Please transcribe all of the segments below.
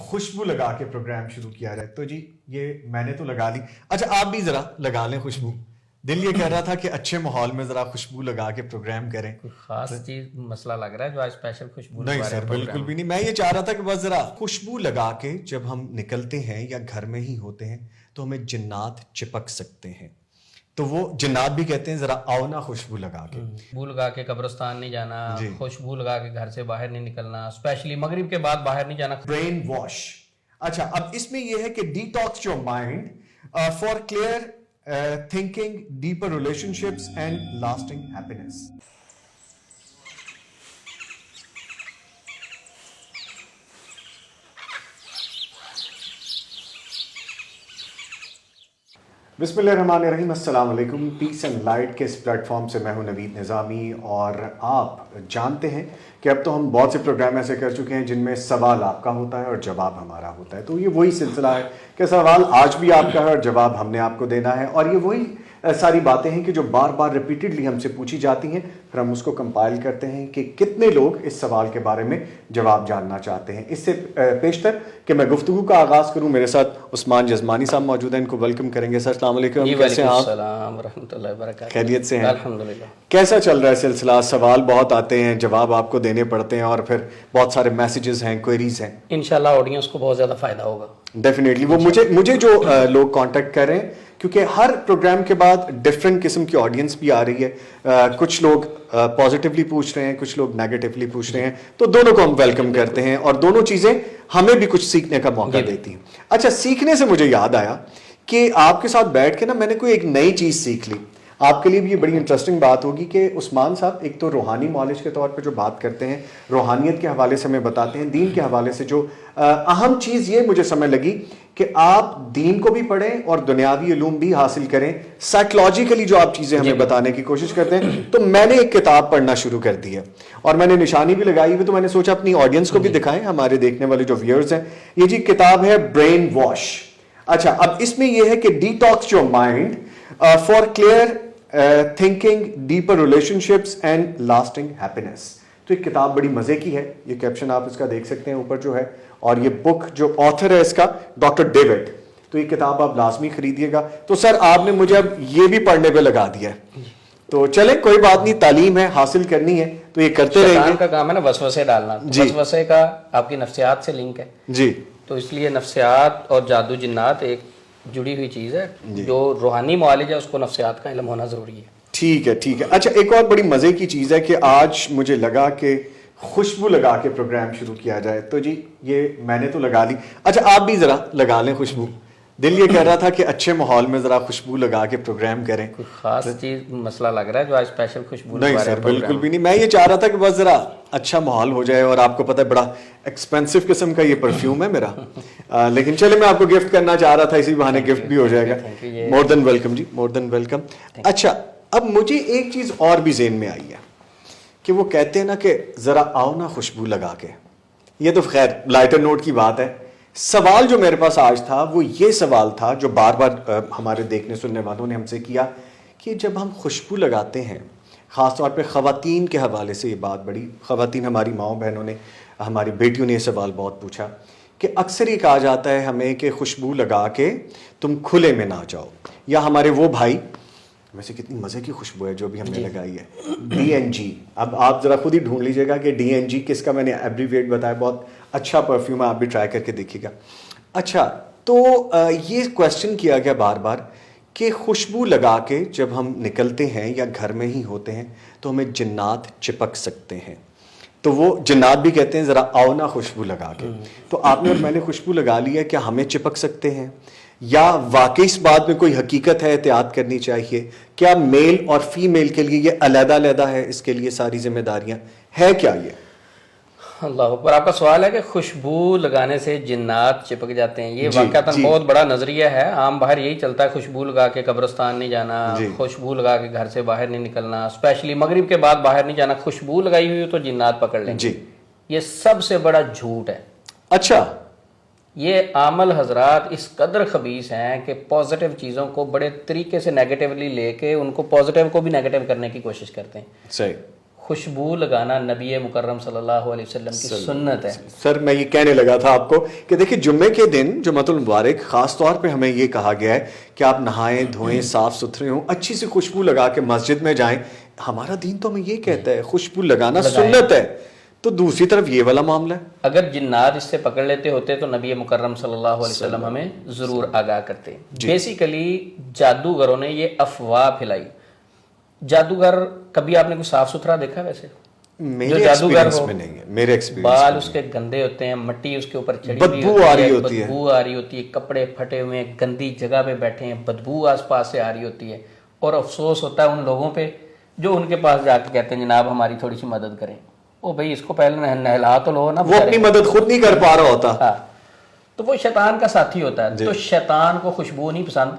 خوشبو لگا کے پروگرام شروع کیا جائے. تو جی یہ میں نے تو لگا لی. اچھا آپ بھی ذرا لگا لیں خوشبو. دل یہ کہہ رہا تھا کہ اچھے ماحول میں ذرا خوشبو لگا کے پروگرام کریں. کوئی خاص چیز مسئلہ لگ رہا ہے جو آج اسپیشل خوشبو نہیں سر بالکل بھی نہیں. میں یہ چاہ رہا تھا کہ بس ذرا خوشبو لگا کے جب ہم نکلتے ہیں یا گھر میں ہی ہوتے ہیں تو ہمیں جنات چپک سکتے ہیں. تو وہ جنات بھی کہتے ہیں ذرا آؤ نا خوشبو لگا کے. خوشبو لگا کے قبرستان نہیں جانا, خوشبو لگا کے گھر سے باہر نہیں نکلنا, اسپیشلی مغرب کے بعد باہر نہیں جانا. Brain wash. اچھا اب اس میں یہ ہے کہ detox your mind for clear thinking, deeper relationships and lasting happiness. بسم اللہ الرحمن الرحیم. السلام علیکم. پیس اینڈ لائٹ کے اس پلیٹ فارم سے میں ہوں نوید نظامی, اور آپ جانتے ہیں کہ اب تو ہم بہت سے پروگرام ایسے کر چکے ہیں جن میں سوال آپ کا ہوتا ہے اور جواب ہمارا ہوتا ہے. تو یہ وہی سلسلہ ہے کہ سوال آج بھی آپ کا ہے اور جواب ہم نے آپ کو دینا ہے, اور یہ وہی ساری باتیں ہیں کہ جو بار بار ریپیٹڈلی ہم سے پوچھی جاتی ہیں, پھر ہم اس کو کمپائل کرتے ہیں کہ کتنے لوگ اس سوال کے بارے میں جواب جاننا چاہتے ہیں. اس سے پیشتر کہ میں گفتگو کا آغاز کروں, میرے ساتھ عثمان جزمانی صاحب موجود ہیں, ان کو ویلکم کریں گے. سر السلام علیکم. کیسے ہیں آپ؟ السلام ورحمۃ اللہ وبرکاتہ. خیریت سے ہیں؟ الحمدللہ. کیسا چل رہا ہے سلسلہ؟ سوال بہت آتے ہیں, جواب آپ کو دینے پڑتے ہیں, اور پھر بہت سارے میسیجز ہیں, کوئریز ہیں. انشاءاللہ آڈینس کو بہت زیادہ فائدہ ہوگا. ڈیفینیٹلی. وہ مجھے جو لوگ کانٹیکٹ کر رہے ہیں, کیونکہ ہر پروگرام کے بعد ڈفرینٹ قسم کی آڈینس بھی آ رہی ہے. کچھ لوگ پازیٹیولی پوچھ رہے ہیں, کچھ لوگ نیگیٹیولی پوچھ رہے ہیں, تو دونوں کو ہم ویلکم کرتے ہیں, اور دونوں چیزیں ہمیں بھی کچھ سیکھنے کا موقع دیتی ہیں. اچھا سیکھنے سے مجھے یاد آیا کہ آپ کے ساتھ بیٹھ کے نا میں نے کوئی ایک نئی چیز سیکھ لی. آپ کے لیے بھی یہ بڑی انٹرسٹنگ بات ہوگی کہ عثمان صاحب ایک تو روحانی معالج کے طور پہ جو بات کرتے ہیں, روحانیت کے حوالے سے ہمیں بتاتے ہیں, دین کے حوالے سے جو اہم چیز یہ مجھے سمجھ لگی کہ آپ دین کو بھی پڑھیں اور دنیاوی علوم بھی حاصل کریں. سائیکلوجیکلی جو آپ چیزیں ہمیں بتانے کی کوشش کرتے ہیں, تو میں نے ایک کتاب پڑھنا شروع کر دی ہے, اور میں نے نشانی بھی لگائی ہوئی, تو میں نے سوچا اپنی آڈینس کو بھی دکھائیں, ہمارے دیکھنے والے جو ویئرز ہیں. یہ جی کتاب ہے برین واش. اچھا اب اس میں یہ ہے کہ detox your mind for clear thinking, deeper relationships and lasting happiness. تو یہ کتاب بڑی مزے کی ہے. یہ کیپشن آپ اس کا دیکھ سکتے ہیں اوپر جو ہے, اور یہ بک جو آتھر ہے اس کا ڈاکٹر ڈیوڈ. تو یہ کتاب آپ لازمی خریدیے گا. تو سر آپ نے مجھے اب یہ بھی پڑھنے پہ لگا دیا ہے, تو چلیں کوئی بات نہیں, تعلیم ہے, حاصل کرنی ہے تو یہ کرتے رہیں گے. شیطان کا کام ہے نا وسوسے ڈالنا. وسوسے کا آپ کی نفسیات سے لنک ہے جی, تو اس لیے نفسیات اور جادو جنات ایک جڑی ہوئی چیز ہے. جو روحانی معالج ہے اس کو نفسیات کا علم ہونا ضروری ہے. ٹھیک ہے ٹھیک ہے. اچھا ایک اور بڑی مزے کی چیز ہے کہ آج مجھے لگا کہ خوشبو لگا کے پروگرام شروع کیا جائے. تو جی یہ میں نے تو لگا لی. اچھا آپ بھی ذرا لگا لیں خوشبو. دل یہ کہہ رہا تھا کہ اچھے ماحول میں ذرا خوشبو لگا کے پروگرام کریں. کوئی خاص چیز مسئلہ لگ رہا ہے جو آج اسپیشل خوشبو. نہیں سر بالکل بھی نہیں. میں یہ چاہ رہا تھا کہ بس ذرا اچھا ماحول ہو جائے, اور آپ کو پتہ ہے بڑا ایکسپینسو قسم کا یہ پرفیوم ہے میرا, لیکن چلے میں آپ کو گفٹ کرنا چاہ رہا تھا, اسی بہانے گفٹ بھی ہو جائے گا. مور دین ویلکم جی, مور دین ویلکم. اچھا اب مجھے ایک چیز اور بھی ذہن میں آئی ہے کہ وہ کہتے ہیں نا کہ ذرا آؤ نا خوشبو لگا کے. یہ تو خیر لائٹر نوٹ کی بات ہے. سوال جو میرے پاس آج تھا وہ یہ سوال تھا جو بار بار ہمارے دیکھنے سننے والوں نے ہم سے کیا, کہ جب ہم خوشبو لگاتے ہیں, خاص طور پہ خواتین کے حوالے سے یہ بات بڑی, خواتین ہماری ماؤں بہنوں نے, ہماری بیٹیوں نے یہ سوال بہت پوچھا کہ اکثر یہ کہا جاتا ہے ہمیں کہ خوشبو لگا کے تم کھلے میں نہ جاؤ. یا ہمارے وہ بھائی, ویسے کتنی مزے کی خوشبو ہے جو بھی ہم نے لگائی ہے, DNG. اب آپ ذرا خود ہی ڈھونڈ لیجیے گا کہ DNG کس کا میں نے ایبریویٹ بتایا. بہت اچھا پرفیوم ہے, آپ بھی ٹرائی کر کے دیکھیے گا. اچھا تو یہ کویسچن کیا گیا بار بار کہ خوشبو لگا کے جب ہم نکلتے ہیں یا گھر میں ہی ہوتے ہیں تو ہمیں جنات چپک سکتے ہیں. تو وہ جنات بھی کہتے ہیں ذرا آؤ نا خوشبو لگا کے. تو آپ نے اور میں نے خوشبو لگا لی ہے, کیا ہمیں چپک سکتے ہیں, یا واقعی اس بات میں کوئی حقیقت ہے, احتیاط کرنی چاہیے؟ کیا میل اور فیمیل کے لیے یہ علیحدہ علیحدہ ہے, اس کے لیے ساری ذمہ داریاں ہے کیا؟ یہ اللہ اکبر. آپ کا سوال ہے کہ خوشبو لگانے سے جنات چپک جاتے ہیں. یہ واقعتاً بہت بڑا نظریہ ہے. عام باہر یہی چلتا ہے خوشبو لگا کے قبرستان نہیں جانا, خوشبو لگا کے گھر سے باہر نہیں نکلنا, اسپیشلی مغرب کے بعد باہر نہیں جانا, خوشبو لگائی ہوئی تو جنات پکڑ لیں گے. یہ سب سے بڑا جھوٹ ہے. اچھا یہ عامل حضرات اس قدر خبیث ہیں کہ پازیٹیو چیزوں کو بڑے طریقے سے نیگیٹیولی لے کے ان کو پازیٹیو کو بھی نیگیٹیو کرنے کی کوشش کرتے ہیں. صحیح. خوشبو لگانا نبی مکرم صلی اللہ علیہ وسلم کی سنت ہے. سر میں یہ کہنے لگا تھا آپ کو کہ دیکھیں جمعے کے دن جمعۃ المبارک خاص طور پہ ہمیں یہ کہا گیا ہے کہ آپ نہائیں دھوئیں صاف ستھرے ہوں, اچھی سی خوشبو لگا کے مسجد میں جائیں. ہمارا دین تو ہمیں یہ کہتا ہے خوشبو لگانا سنت ہے, تو دوسری طرف یہ والا معاملہ ہے. اگر جنات اس سے پکڑ لیتے ہوتے تو نبی مکرم صلی اللہ علیہ وسلم ہمیں ضرور آگاہ کرتے. بیسیکلی جادوگروں نے یہ افواہ پھیلائی. جادوگر کبھی آپ نے کوئی صاف ستھرا دیکھا ویسے؟ میرے ایکسپیرینس میں نہیں ہے. میرے ایکسپیرینس بال اس کے گندے ہوتے ہیں, مٹی اس کے اوپر چڑھی ہوئی بدبو آ رہی ہوتی ہے, بدبو آ رہی ہوتی ہے, کپڑے پھٹے ہوئے ہیں, گندی جگہ پہ بیٹھے ہیں, بدبو آس پاس سے آ رہی ہوتی ہے. اور افسوس ہوتا ہے ان لوگوں پہ جو ان کے پاس جا کے کہتے ہیں جناب ہماری تھوڑی سی مدد کریں. او بھائی اس کو پہلے نہلا تو لو نا, وہ اپنی مدد خود نہیں کر پا رہا ہوتا. تو وہ شیطان کا ساتھی ہوتا ہے. تو شیطان کو خوشبو نہیں پسند,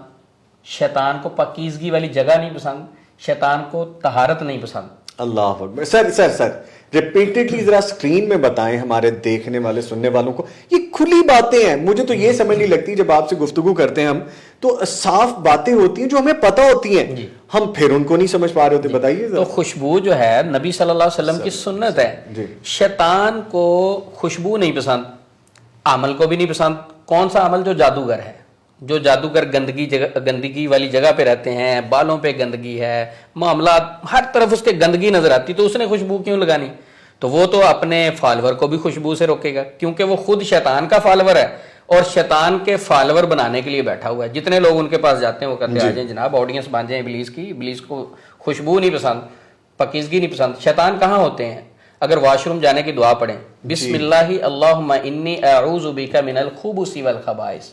شیطان کو پاکیزگی والی جگہ نہیں پسند, شیطان کو طہارت نہیں پسند. اللہ اکبر. سر ریپیٹڈلی ذرا اسکرین میں بتائیں ہمارے دیکھنے والے سننے والوں کو, یہ کھلی باتیں ہیں. مجھے تو یہ سمجھ نہیں لگتی جب آپ سے گفتگو کرتے ہیں ہم تو صاف باتیں ہوتی ہیں جو ہمیں پتہ ہوتی ہیں, ہم پھر ان کو نہیں سمجھ پا رہے ہوتے. بتائیے. تو خوشبو جو ہے نبی صلی اللہ علیہ وسلم کی سنت ہے. شیطان کو خوشبو نہیں پسند, عمل کو بھی نہیں پسند. کون سا عمل؟ جو جادوگر ہے. جو جادوگر گندگی والی جگہ پہ رہتے ہیں, بالوں پہ گندگی ہے, معاملات ہر طرف اس کے گندگی نظر آتی, تو اس نے خوشبو کیوں لگانی؟ تو وہ تو اپنے فالوور کو بھی خوشبو سے روکے گا, کیونکہ وہ خود شیطان کا فالوور ہے اور شیطان کے فالوور بنانے کے لیے بیٹھا ہوا ہے. جتنے لوگ ان کے پاس جاتے ہیں وہ کہتے ہیں آ جائیں جناب آڈینس بن جائیں ابلیس کی. ابلیس کو خوشبو نہیں پسند, پاکیزگی نہیں پسند. شیطان کہاں ہوتے ہیں؟ اگر واش روم جانے کی دعا پڑھیں, بسم اللہ اللہم انی اعوذ بک من الخبث والخبائث.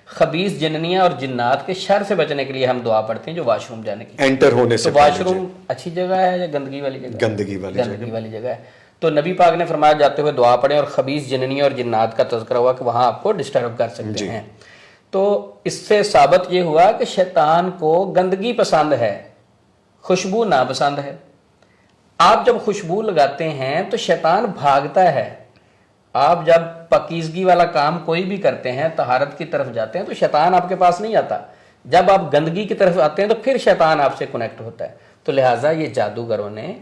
خبیث جننیاں اور جنات کے شر سے بچنے کے لیے ہم دعا پڑھتے ہیں جو واش روم جانے کی. انٹر ہونے سے واش روم اچھی جگہ ہے یا گندگی والی جگہ؟ گندگی والی جگہ ہے. تو نبی پاک نے فرمایا جاتے ہوئے دعا پڑھیں, اور خبیث جننیاں اور جنات کا تذکرہ ہوا کہ وہاں آپ کو ڈسٹرب کر سکتے ہیں. تو اس سے ثابت یہ ہوا کہ شیطان کو گندگی پسند ہے, خوشبو ناپسند ہے. آپ جب خوشبو لگاتے ہیں تو شیطان بھاگتا ہے. آپ جب پاکیزگی والا کام کوئی بھی کرتے ہیں, طہارت کی طرف جاتے ہیں, تو شیطان آپ کے پاس نہیں آتا. جب آپ گندگی کی طرف آتے ہیں تو پھر شیطان آپ سے کنیکٹ ہوتا ہے. تو لہٰذا یہ جادوگروں نے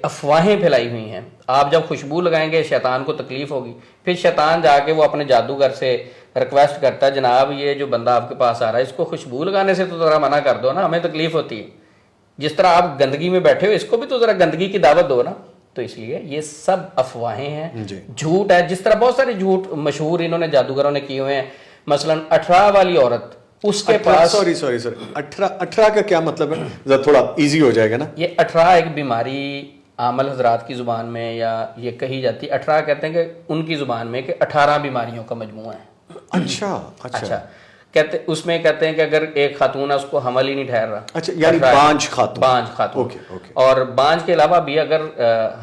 افواہیں پھیلائی ہوئی ہیں. آپ جب خوشبو لگائیں گے شیطان کو تکلیف ہوگی, پھر شیطان جا کے وہ اپنے جادوگر سے ریکویسٹ کرتا ہے جناب یہ جو بندہ آپ کے پاس آ رہا ہے اس کو خوشبو لگانے سے تو ذرا منع کر دو نا, ہمیں تکلیف ہوتی ہے. جس طرح آپ گندگی میں بیٹھے ہو اس کو بھی تو ذرا گندگی کی دعوت دو نا. تو اس لیے یہ سب افواہیں ہیں, جھوٹ ہے. جس طرح بہت سارے جھوٹ مشہور انہوں نے جادوگروں نے کیے ہوئے ہیں. مثلا 18 والی عورت, اس کے پاس سوری 18 کا کیا مطلب ہے؟ ذرا تھوڑا ایزی ہو جائے گا نا. یہ 18 ایک بیماری عامل حضرات کی زبان میں یا یہ کہی جاتی ہے. 18 کہتے ہیں کہ ان کی زبان میں کہ 18 بیماریوں کا مجموعہ ہے. اچھا کہتے اس میں کہتے ہیں کہ اگر ایک خاتون ہے اس کو حمل ہی نہیں ٹھہر رہا, اچھا یعنی بانجھ خاتون. اور بانجھ کے علاوہ بھی اگر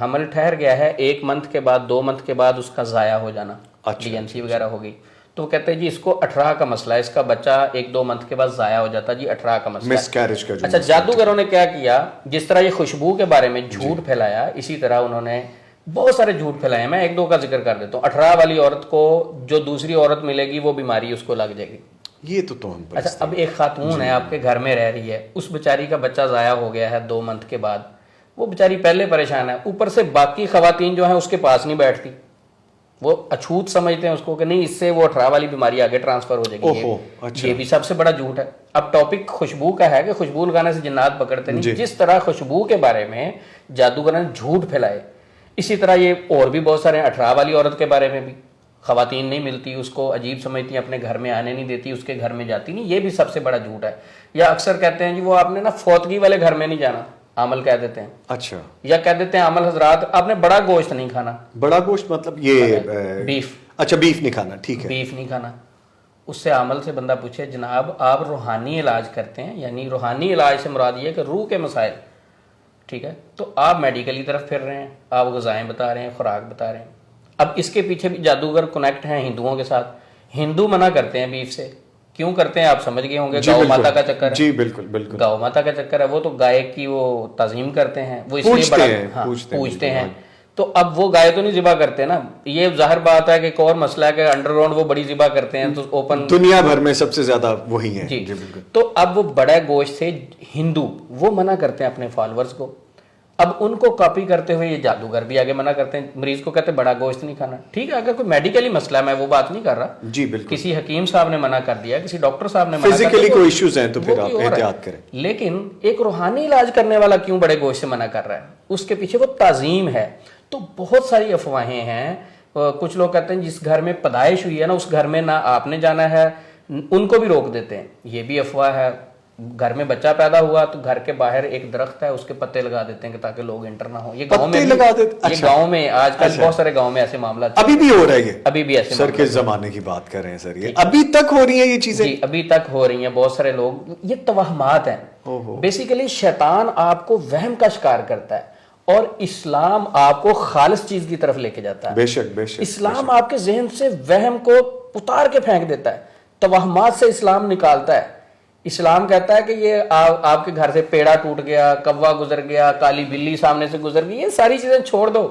حمل ٹھہر گیا ہے 1 منتھ کے بعد 2 منتھ کے بعد اس کا ضائع ہو جانا, DNC وغیرہ ہوگی, تو کہتے ہیں جی اس کو 18 کا مسئلہ ہے, اس کا بچہ 1-2 منتھ کے بعد ضائع ہو جاتا, جی 18 کا مسئلہ ہے. اچھا جادوگروں نے کیا کیا, جس طرح یہ خوشبو کے بارے میں جھوٹ پھیلایا, اسی طرح انہوں نے بہت سارے جھوٹ پھیلائے ہیں. میں 1-2 کا ذکر کر دیتا ہوں. 18 والی عورت کو جو دوسری عورت ملے گی وہ بیماری اس کو لگ جائے گی. یہ تو ہم اچھا اب ایک خاتون ہے آپ کے گھر میں رہ رہی ہے, اس بیچاری کا بچہ ضائع ہو گیا ہے 2 منتھ کے بعد, وہ بیچاری پہلے پریشان ہے, اوپر سے باقی خواتین جو ہیں اس کے پاس نہیں بیٹھتی, وہ اچھوت سمجھتے ہیں اس کو کہ نہیں اس سے وہ 18 والی بیماری آگے ٹرانسفر ہو جائے گی. یہ بھی سب سے بڑا جھوٹ ہے. اب ٹاپک خوشبو کا ہے کہ خوشبو لگانے سے جنات پکڑتے نہیں. جس طرح خوشبو کے بارے میں جادوگروں نے جھوٹ پھیلائے, اسی طرح یہ اور بھی بہت سارے 18 والی عورت کے بارے میں بھی خواتین نہیں ملتی, اس کو عجیب سمجھتی ہیں, اپنے گھر میں آنے نہیں دیتی, اس کے گھر میں جاتی نہیں. یہ بھی سب سے بڑا جھوٹ ہے. یا اکثر کہتے ہیں جی وہ آپ نے نا فوتگی والے گھر میں نہیں جانا, عمل کہہ دیتے ہیں. اچھا یا کہہ دیتے ہیں عمل حضرات آپ نے بڑا گوشت نہیں کھانا. بڑا گوشت مطلب یہ بیف. اچھا بیف نہیں کھانا, ٹھیک ہے, بیف نہیں کھانا. اس سے عمل سے بندہ پوچھے جناب آپ روحانی علاج کرتے ہیں, یعنی روحانی علاج سے مراد یہ ہے کہ روح کے مسائل, ٹھیک ہے, تو آپ میڈیکل کی طرف پھر رہے ہیں, آپ غذائیں بتا رہے ہیں, خوراک بتا رہے ہیں. اب اس کے پیچھے بھی جادوگر کنیکٹ ہیں ہندوؤں کے ساتھ. ہندو منع کرتے ہیں بیف سے. کیوں کرتے ہیں آپ سمجھ گئے ہوں گے, گاؤ ماتا کا چکر ہے. جی بالکل گاؤ ماتا کا چکر ہے. وہ تو گائے کی وہ تعظیم کرتے ہیں, وہ اس لیے بڑا پوچھتے ہیں. تو اب وہ گائے تو نہیں ذبح کرتے نا, یہ ظاہر بات ہے کہ ایک اور مسئلہ ہے کہ انڈر گراؤنڈ وہ بڑی ذبح کرتے ہیں, تو اوپن دنیا بھر میں سب سے زیادہ وہی ہیں. جی بالکل. تو اب وہ بڑا گوشت سے ہندو وہ منع کرتے ہیں اپنے فالوورز کو. اب ان کو کاپی کرتے ہوئے یہ جادوگر بھی آگے منع کرتے ہیں, مریض کو کہتے ہیں بڑا گوشت نہیں کھانا. ٹھیک ہے, اگر کوئی میڈیکلی مسئلہ ہے, میں وہ بات نہیں کر رہا, جی بالکل, کسی حکیم صاحب نے منع کر دیا, کسی ڈاکٹر صاحب نے منع کر دیا, فزیکلی کوئی ایشوز ہیں تو پھر آپ احتیاط کریں. لیکن ایک روحانی علاج کرنے والا کیوں بڑے گوشت سے منع کر رہا ہے؟ اس کے پیچھے وہ تعظیم ہے. تو بہت ساری افواہیں ہیں. کچھ لوگ کہتے ہیں جس گھر میں پیدائش ہوئی ہے نا, اس گھر میں نہ آپ نے جانا ہے, ان کو بھی روک دیتے ہیں. یہ بھی افواہ ہے. گھر میں بچہ پیدا ہوا تو گھر کے باہر ایک درخت ہے, اس کے پتے لگا دیتے ہیں کہ تاکہ لوگ انٹر نہ ہو. یہ گاؤں میں یہ گاؤں میں آج کل بہت سارے گاؤں میں ایسے معاملات ابھی بھی ہو رہے ہیں, ابھی بھی ایسے سر کس زمانے کی بات کر رہے ہیں سر, یہ ابھی تک ہو رہی ہیں یہ چیزیں؟ جی ابھی تک ہو رہی ہیں. بہت سارے لوگ, یہ توہمات ہیں. بیسیکلی شیطان آپ کو وہم کا شکار کرتا ہے اور اسلام آپ کو خالص چیز کی طرف لے کے جاتا ہے. بے شک بے شک. اسلام آپ کے ذہن سے وہم کو اتار کے پھینک دیتا ہے, توہمات سے اسلام نکالتا ہے. اسلام کہتا ہے کہ یہ آپ کے گھر سے پیڑا ٹوٹ گیا, کوا گزر گیا, کالی بلی سامنے سے گزر گئی, یہ ساری چیزیں چھوڑ دو.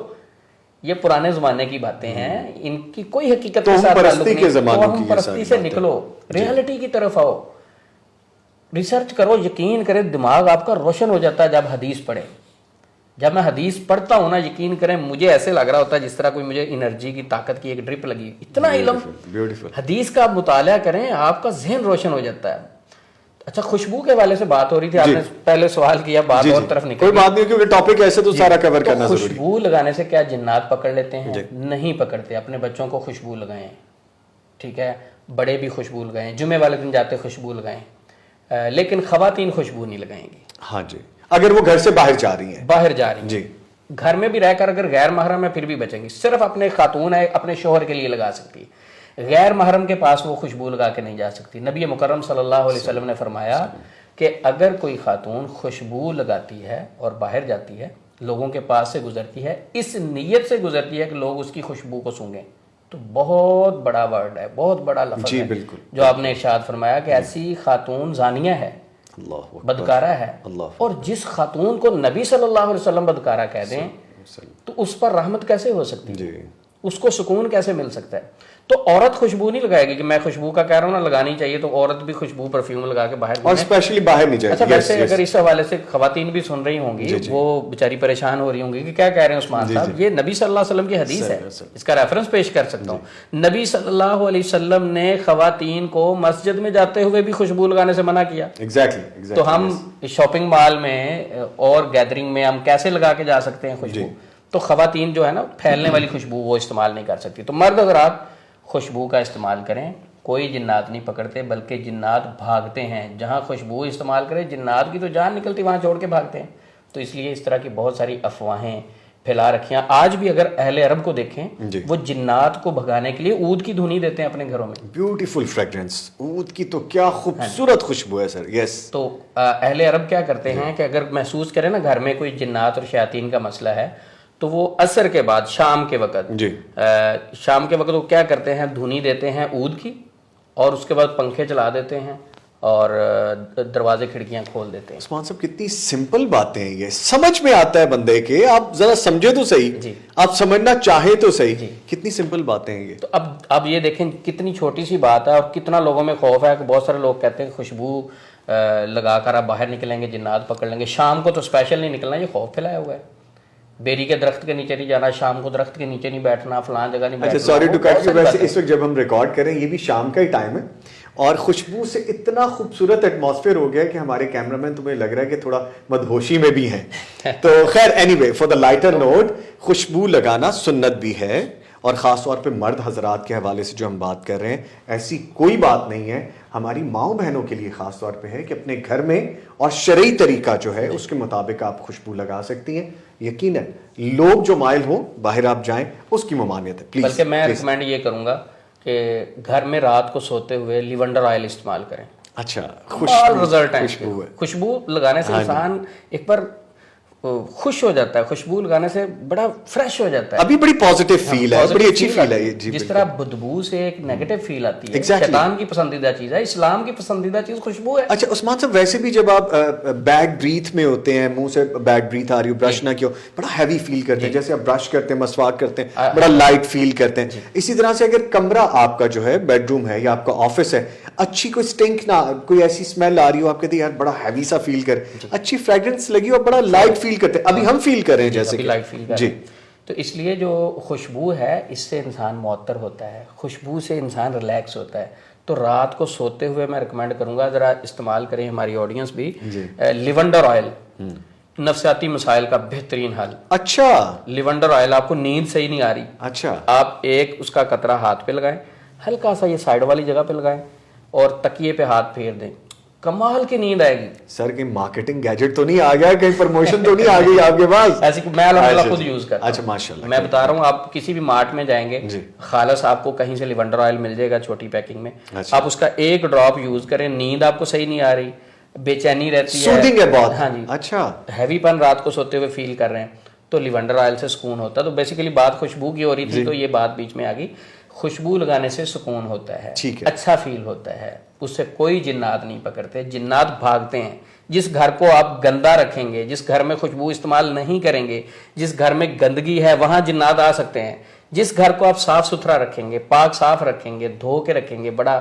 یہ پرانے زمانے کی باتیں ہیں, ان کی کوئی حقیقت کے ساتھ تعلق نہیں. توہم پرستی سے نکلو, ریالٹی کی طرف آؤ, ریسرچ کرو, یقین کرے دماغ آپ کا روشن ہو جاتا ہے جب حدیث پڑھے. جب میں حدیث پڑھتا ہوں نا, یقین کریں مجھے ایسے لگ رہا ہوتا ہے جس طرح کوئی مجھے انرجی کی طاقت کی ایک ڈرپ لگی. اتنا علم, حدیث کا آپ مطالعہ کریں, آپ کا ذہن روشن ہو جاتا ہے. اچھا, خوشبو کے حوالے سے بات ہو رہی تھی, آپ نے پہلے سوال کیا, بات اور طرف نکل. کوئی بات نہیں, کیونکہ ٹاپک ایسے تو سارا کور کرنا ضروری ہے. خوشبو لگانے سے کیا جنات پکڑ لیتے ہیں؟ نہیں پکڑتے. اپنے بچوں کو خوشبو لگائیں, ٹھیک ہے, بڑے بھی خوشبو لگائیں, جمعے والے دن جاتے خوشبو لگائیں, لیکن خواتین خوشبو نہیں لگائیں گی. ہاں جی, اگر وہ گھر سے باہر جا رہی ہیں, باہر جا رہی ہیں جی, گھر میں بھی رہ کر اگر غیر محرم ہے پھر بھی بچیں گی. صرف اپنے خاتون ہے, اپنے شوہر کے لیے لگا سکتی ہے, غیر محرم کے پاس وہ خوشبو لگا کے نہیں جا سکتی. نبی مکرم صلی اللہ علیہ وسلم نے فرمایا کہ اگر کوئی خاتون خوشبو لگاتی ہے اور باہر جاتی ہے, لوگوں کے پاس سے گزرتی ہے, اس نیت سے گزرتی ہے کہ لوگ اس کی خوشبو کو سونگیں, تو بہت بڑا ورڈ ہے, بہت بڑا لفظ ہے جو آپ نے ارشاد فرمایا کہ ایسی خاتون زانیہ ہے, بدکارہ ہے. اور جس خاتون کو نبی صلی اللہ علیہ وسلم بدکارہ کہہ دیں تو اس پر رحمت کیسے ہو سکتی ہے, اس کو سکون کیسے مل سکتا ہے؟ تو عورت خوشبو نہیں لگائے گی کہ میں خوشبو کا کہہ رہا ہوں نا, لگانی چاہیے تو عورت بھی خوشبو پرفیوم لگا کے باہر, اور اسپیشلی باہر نہیں جائے. اچھا ویسے اگر اس حوالے سے خواتین بھی سن رہی ہوں گی, وہ بیچاری پریشان ہو رہی ہوں گی کہ کیا کہہ رہے ہیں عثمان صاحب, یہ نبی صلی اللہ علیہ وسلم کی حدیث ہے, اس کا ریفرنس پیش کر سکتا ہوں. نبی صلی اللہ علیہ وسلم نے خواتین کو مسجد میں جاتے ہوئے بھی خوشبو لگانے سے منع کیا. تو ہم شاپنگ مال میں اور گیدرنگ میں ہم کیسے لگا کے جا سکتے ہیں خوشبو؟ تو خواتین جو ہے نا, پھیلنے والی خوشبو وہ استعمال نہیں کر سکتی. تو مرد حضرات خوشبو کا استعمال کریں, کوئی جنات نہیں پکڑتے بلکہ جنات بھاگتے ہیں. جہاں خوشبو استعمال کرے, جنات کی تو جان نکلتی, وہاں چھوڑ کے بھاگتے ہیں. تو اس لیے اس طرح کی بہت ساری افواہیں پھیلا رکھی ہیں. آج بھی اگر اہل عرب کو دیکھیں, وہ جنات کو بھگانے کے لیے عود کی دھنی دیتے ہیں اپنے گھروں میں. بیوٹیفل فریگرنس, عود کی تو کیا خوبصورت خوشبو ہے سر. یس, تو اہل عرب کیا کرتے ہیں کہ اگر محسوس کریں نا گھر میں کوئی جنات اور شیاطین کا مسئلہ ہے, تو وہ عصر کے بعد شام کے وقت شام کے وقت وہ کیا کرتے ہیں, دھنی دیتے ہیں عود کی, اور اس کے بعد پنکھے چلا دیتے ہیں اور دروازے کھڑکیاں کھول دیتے ہیں. عثمان صاحب کتنی سمپل باتیں ہیں, یہ سمجھ میں آتا ہے بندے کے, آپ ذرا سمجھے تو صحیح, آپ سمجھنا چاہے تو صحیح, کتنی سمپل باتیں ہیں یہ. تو اب یہ دیکھیں کتنی چھوٹی سی بات ہے, اور کتنا لوگوں میں خوف ہے کہ بہت سارے لوگ کہتے ہیں کہ خوشبو لگا کر آپ باہر نکلیں گے جنات پکڑ لیں گے. شام کو تو اسپیشل نہیں نکلنا, یہ خوف پھیلایا ہوا ہے. بیری کے درخت کے نیچے نہیں جانا, شام کو درخت کے نیچے نہیں بیٹھنا, فلان جگہ نہیں بیٹھنا. سوری ٹو کٹ یو, ویسے اس وقت جب ہم ریکارڈ کریں یہ بھی شام کا ہی ٹائم ہے, اور خوشبو سے اتنا خوبصورت ایٹماسفیئر ہو گیا کہ ہمارے کیمرہ مین تمہیں لگ رہا ہے کہ تھوڑا مدہوشی میں بھی ہیں. تو خیر anyway, for the lighter note, خوشبو لگانا سنت بھی ہے, اور خاص طور پہ مرد حضرات کے حوالے سے جو ہم بات کر رہے ہیں, ایسی کوئی بات نہیں ہے. ہماری ماؤں بہنوں کے لیے خاص طور پہ ہے کہ اپنے گھر میں اور شرعی طریقہ جو ہے اس کے مطابق آپ خوشبو لگا سکتی ہیں. یقیناً لوگ جو مائل ہوں باہر آپ جائیں, اس کی ممانعت ہے. بلکہ میں ریکمینڈ یہ کروں گا کہ گھر میں رات کو سوتے ہوئے لیونڈر آئل استعمال کریں. اچھا, خوشبو لگانے سے انسان ایک بار خوش ہو جاتا ہے, خوشبو لگانے سے بڑا فریش ہو جاتا ہے. ابھی بڑی پازیٹیو فیل ہے, بڑی اچھی فیل ہے. جس طرح بدبو سے ایک نیگیٹو فیل آتی ہے, شیطان کی پسندیدہ چیز ہے, اسلام کی پسندیدہ چیز خوشبو ہے. اچھا عثمان صاحب, ویسے بھی جب آپ بیڈ بریتھ میں ہوتے ہیں, منہ سے بیڈ بریتھ آ رہی ہو, برش نہ کیوں, بڑا ہیوی فیل کرتے ہیں. جیسے آپ برش کرتے ہیں, مسواک کرتے ہیں, بڑا لائٹ فیل کرتے ہیں. اسی طرح سے اگر کمرہ آپ کا جو ہے بیڈ روم ہے یا آپ کا آفس ہے, اچھی کوئی اسٹنک نہ, کوئی ایسی اسمیل آ رہی ہو, آپ کہتے ہیں یار بڑا ہیوی سا فیل کر, اچھی فریگرنس لگی ہو, بڑا لائٹ فیل فیل کرتے ہیں, ابھی ہم فیل کر رہے ہیں جیسے لائٹ فیل کر رہے ہیں. تو اس لیے جو خوشبو ہے اس سے انسان معطر ہوتا ہے, خوشبو سے انسان ریلیکس ہوتا ہے. تو رات کو سوتے ہوئے میں ریکمینڈ کروں گا ذرا استعمال کریں ہماری آڈینس بھی, لیونڈر آئل, نفسیاتی مسائل کا بہترین حل. اچھا, لیونڈر آئل, آپ کو نیند صحیح نہیں آ رہی, اچھا, آپ ایک اس کا قطرہ ہاتھ پہ لگائیں, ہلکا سا یہ سائڈ والی جگہ پہ لگائیں اور تکیے پہ ہاتھ پھیر دیں, کمال کی نیند آئے گی. سر کہیں مارکیٹنگ گیجٹ تو نہیں آ گیا, کہیں پروموشن تو نہیں آ گئی آپ کے پاس؟ ایسی میں الحمدللہ خود یوز کرتا ہوں. اچھا ماشاءاللہ, میں بتا رہا ہوں, آپ کسی بھی مارٹ میں جائیں گے خالص آپ کو کہیں سے لیونڈر آئل مل جائے گا چھوٹی پیکنگ میں, آپ اس کا ایک ڈراپ یوز کریں, نیند آپ کو صحیح نہیں آ رہی, بے چینی رہتی ہے, سوتنگ ہے بہت, ہاں جی, اچھا, ہیوی پن رات کو سوتے ہوئے فیل کر رہے ہیں, تو لیونڈر آئل سے سکون ہوتا ہے. تو بیسیکلی بات خوشبو کی ہو رہی تھی تو یہ بات بیچ میں آ گئی. خوشبو لگانے سے سکون ہوتا ہے, اچھا فیل ہوتا ہے, اس سے کوئی جنات نہیں پکڑتے, جنات بھاگتے ہیں. جس گھر کو آپ گندا رکھیں گے, جس گھر میں خوشبو استعمال نہیں کریں گے, جس گھر میں گندگی ہے وہاں جنات آ سکتے ہیں. جس گھر کو آپ صاف ستھرا رکھیں گے, پاک صاف رکھیں گے, دھو کے رکھیں گے, بڑا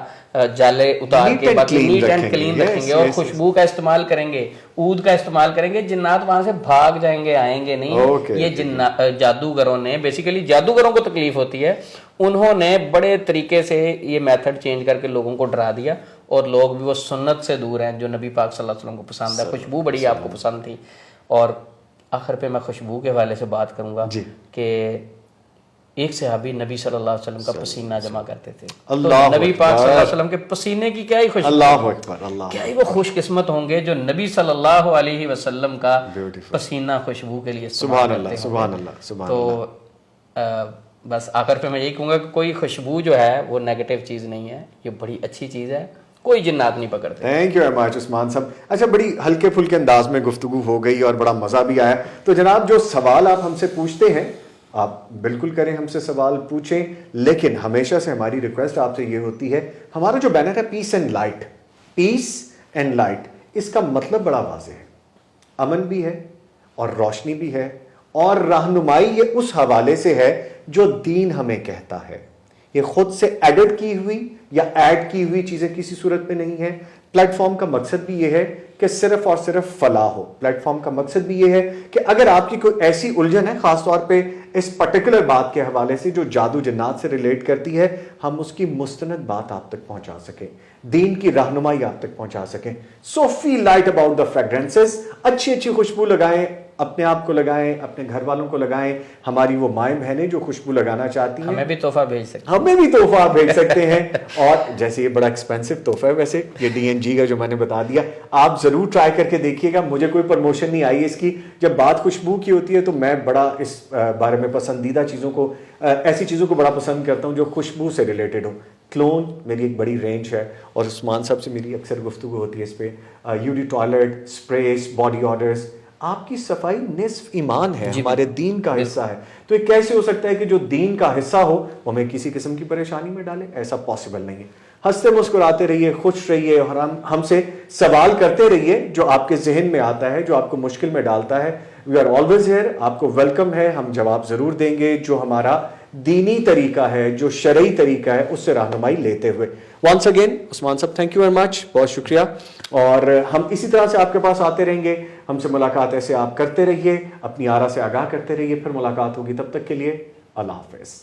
جالے اتار کے باقی نیٹ اینڈ کلین رکھیں گے اور خوشبو کا استعمال کریں گے, عود کا استعمال کریں گے, جنات وہاں سے بھاگ جائیں گے, آئیں گے نہیں. یہ جادوگروں نے, بیسیکلی جادوگروں کو تکلیف ہوتی ہے, انہوں نے بڑے طریقے سے یہ میتھڈ چینج کر کے لوگوں کو ڈرا دیا, اور لوگ بھی وہ سنت سے دور ہیں جو نبی پاک صلی اللہ علیہ وسلم کو پسند ہے. خوشبو بڑی آپ کو پسند تھی. اور آخر پہ میں خوشبو کے حوالے سے بات کروں گا کہ ایک صحابی نبی صلی اللہ علیہ وسلم کا پسینہ جمع کرتے تھے. نبی پاک صلی اللہ علیہ وسلم کے پسینے کی کیا ہی خوشبو, اللہ اکبر, اللہ, کیا ہی وہ خوش قسمت ہوں گے جو نبی صلی اللہ علیہ وسلم کا پسینہ خوشبو کے لیے سبحان اللہ, سبحان اللہ, سبحان اللہ. تو بس آخر پہ میں یہی کہوں گا کہ کوئی خوشبو جو ہے وہ نیگیٹو چیز نہیں ہے, یہ بڑی اچھی چیز ہے, کوئی جنات نہیں پکڑتے. تھینک یو ویری مچ عثمان صاحب. اچھا, بڑی ہلکے پھلکے انداز میں گفتگو ہو گئی اور بڑا مزہ بھی آیا. تو جناب جو سوال آپ ہم سے پوچھتے ہیں آپ بالکل کریں, ہم سے سوال پوچھیں, لیکن ہمیشہ سے ہماری ریکویسٹ آپ سے یہ ہوتی ہے, ہمارا جو بینر ہے peace and light, peace and light, اس کا مطلب بڑا واضح ہے, امن بھی ہے اور روشنی بھی ہے, اور رہنمائی یہ اس حوالے سے ہے جو دین ہمیں کہتا ہے. یہ خود سے ایڈٹ کی ہوئی یا ایڈ کی ہوئی چیزیں کسی صورت میں نہیں ہے. پلیٹ فارم کا مقصد بھی یہ ہے کہ صرف اور صرف فلاح ہو. پلیٹ فارم کا مقصد بھی یہ ہے کہ اگر آپ کی کوئی ایسی الجھن ہے خاص طور پہ اس پرٹیکولر بات کے حوالے سے جو جادو جنات سے ریلیٹ کرتی ہے, ہم اس کی مستند بات آپ تک پہنچا سکیں, دین کی رہنمائی آپ تک پہنچا سکیں. سو فیل لائٹ اباؤٹ دا فریگرنسز, اچھی اچھی خوشبو لگائیں, اپنے آپ کو لگائیں, اپنے گھر والوں کو لگائیں. ہماری وہ مائیں بہنیں جو خوشبو لگانا چاہتی ہیں ہمیں بھی تحفہ بھیج سکتے ہیں, ہمیں بھی تحفہ بھیج سکتے ہیں. اور جیسے یہ بڑا ایکسپینسو تحفہ ہے ویسے, یہ DNG کا جو میں نے بتا دیا, آپ ضرور ٹرائی کر کے دیکھیے گا. مجھے کوئی پروموشن نہیں آئی اس کی. جب بات خوشبو کی ہوتی ہے تو میں بڑا اس بارے میں پسندیدہ چیزوں کو, ایسی چیزوں کو بڑا پسند کرتا ہوں جو خوشبو سے ریلیٹڈ ہو. کلون میری ایک بڑی رینج ہے, اور عثمان صاحب سے میری اکثر گفتگو ہوتی ہے اس پہ. یوڈی ٹوائلٹ, اسپریز, باڈی آڈرز. آپ کی صفائی نصف ایمان ہے, ہمارے دین کا حصہ ہے. تو یہ کیسے ہو سکتا ہے کہ جو دین کا حصہ ہو وہ ہمیں کسی قسم کی پریشانی میں ڈالے؟ ایسا پاسبل نہیں ہے. ہنستے مسکراتے رہیے, خوش رہیے, اور ہم سے سوال کرتے رہیے جو آپ کے ذہن میں آتا ہے, جو آپ کو مشکل میں ڈالتا ہے. وی آر آلویز ہیئر, آپ کو ویلکم ہے, ہم جواب ضرور دیں گے جو ہمارا دینی طریقہ ہے, جو شرعی طریقہ ہے, اس سے رہنمائی لیتے ہوئے. ونس اگین عثمان صاحب تھینک یو ویری مچ, بہت شکریہ. اور ہم اسی طرح سے آپ کے پاس آتے رہیں گے, ہم سے ملاقات ایسے آپ کرتے رہیے, اپنی آرا سے آگاہ کرتے رہیے. پھر ملاقات ہوگی, تب تک کے لیے اللہ حافظ.